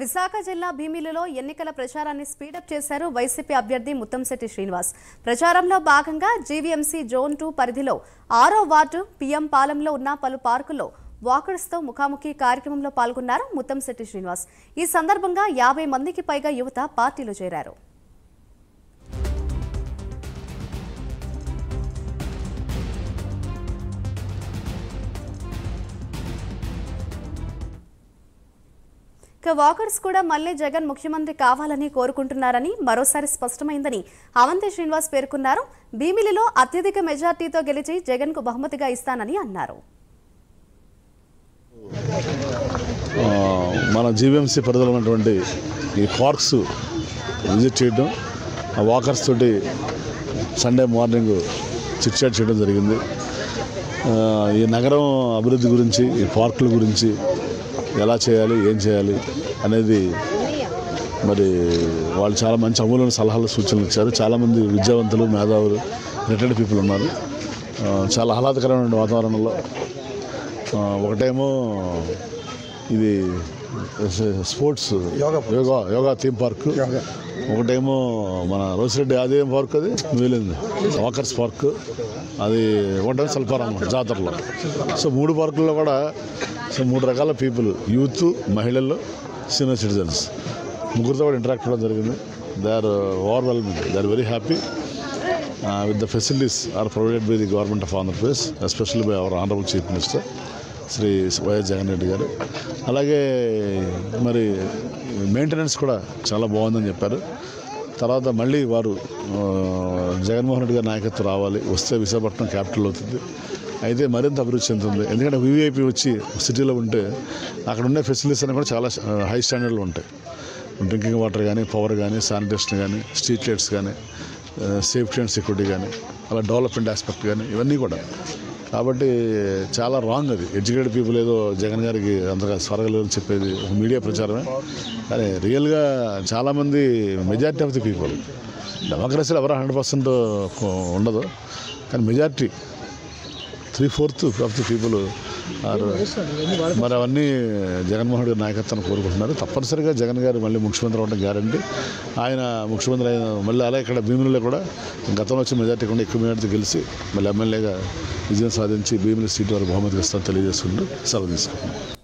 విశాఖ జిల్లా భీమిలిలో ఎన్నికల ప్రచారాన్ని స్పీడప్ చేశారు వైసీపీ అభ్యర్థి ముత్తంశెట్టి శ్రీనివాస్. ప్రచారంలో భాగంగా జీవీఎంసీ జోన్ 2 పరిధిలో 6వ వార్డు పిఎం పాలెంలో ఉన్న పలు పార్కుల్లో వాకర్స్తో ముఖాముఖి కార్యక్రమంలో పాల్గొన్నారు ముత్తంశెట్టి శ్రీనివాస్. ఈ సందర్భంగా 50 మందికి పైగా యువత పార్టీలో చేరారు. వాకర్స్ కూడా మళ్లీ జగన్ ముఖ్యమంత్రి కావాలని కోరుకుంటున్నారని మరోసారి స్పష్టమైందని అవంతి శ్రీనివాస్ పేర్కొన్నారు. భీమిలిలో అత్యధిక మెజార్టీతో గెలిచి జగన్ కు బహుమతిగా ఇస్తానని అన్నారు. మన జీవీఎంసీ పరిధిలో ఉన్నటువంటి ఈ పార్క్స్ విజిట్ చేయడం, ఆ వాకర్స్ తోటి సండే మార్నింగ్ చిట్ చాట్ చేయడం జరిగింది. ఈ నగరం అభివృద్ధి గురించి, ఈ పార్కుల గురించి ఎలా చేయాలి, ఏం చేయాలి అనేది మరి వాళ్ళు చాలా మంచి అమూల్యమైన సలహాలు, సూచనలు ఇచ్చారు. చాలామంది విద్యావంతులు, మేధావులు, రిటైర్డ్ పీపుల్ ఉన్నారు. చాలా ఆహ్లాదకరమైన వాతావరణంలో ఒకటేమో ఇది స్పోర్ట్స్ యోగా థీమ్ పార్క్, ఒకటేమో మన రోసిరెడ్డి అదేం పార్క్, అది మిగిలింది వాకర్స్ పార్క్, అది ఒకటేమో శిల్పారామం జాతరలో. సో 3 పార్కుల్లో కూడా 3 రకాల పీపుల్, యూత్, మహిళలు, సీనియర్ సిటిజన్స్ ముగ్గురితో కూడా ఇంటరాక్ట్ అవ్వడం జరిగింది. They are overwhelming, they are very happy with the facilities are provided by the government of Andhra Pradesh, especially by our honourable chief minister Shri YS Jagan Reddy garu. అలాగే మరి మెయింటెనెన్స్ కూడా చాలా బాగుందని చెప్పారు. తర్వాత మళ్ళీ వారు జగన్మోహన్ రెడ్డి గారి నాయకత్వం రావాలి, వస్తే విశాఖపట్నం క్యాపిటల్ అవుతుంది, అయితే మరింత అభివృద్ధి చెందుతుంది. ఎందుకంటే వీవీఐపీ వచ్చి సిటీలో ఉంటే అక్కడ ఉండే ఫెసిలిటీస్ అన్నీ కూడా చాలా హై స్టాండర్డ్లో ఉంటాయి. డ్రింకింగ్ వాటర్ కానీ, పవర్ కానీ, శానిటేషన్ కానీ, స్ట్రీట్ లైట్స్ కానీ, సేఫ్టీ అండ్ సెక్యూరిటీ కానీ, అలా డెవలప్మెంట్ ఆస్పెక్ట్ కానీ, ఇవన్నీ కూడా. కాబట్టి చాలా రాంగ్ అది. ఎడ్యుకేటెడ్ పీపుల్ ఏదో జగన్ గారికి అంతగా స్వరగలేదని చెప్పేది ఒక మీడియా ప్రచారమే. కానీ రియల్గా చాలామంది మెజారిటీ ఆఫ్ ది పీపుల్, డెమోక్రసీలో ఎవరు 100% ఉండదు, కానీ మెజారిటీ 3/4 ఆఫ్ ది పీపుల్ మరి అవన్నీ జగన్మోహన్ రెడ్డి నాయకత్వాన్ని కోరుకుంటున్నారు. తప్పనిసరిగా జగన్ గారు మళ్ళీ ముఖ్యమంత్రి అవ్వడం గ్యారంటీ. ఆయన ముఖ్యమంత్రి అయిన మళ్ళీ అలా ఇక్కడ భీమిలిలో కూడా గతంలో వచ్చే మెజార్టీ కూడా ఎక్కువ మెజార్టీ గెలిచి మళ్ళీ ఎమ్మెల్యేగా విజయం సాధించి భీమిలి సీటు వారు బహుమతికి ఇస్తారని తెలియజేసుకుంటూ సెలవు తీసుకుంటున్నాం.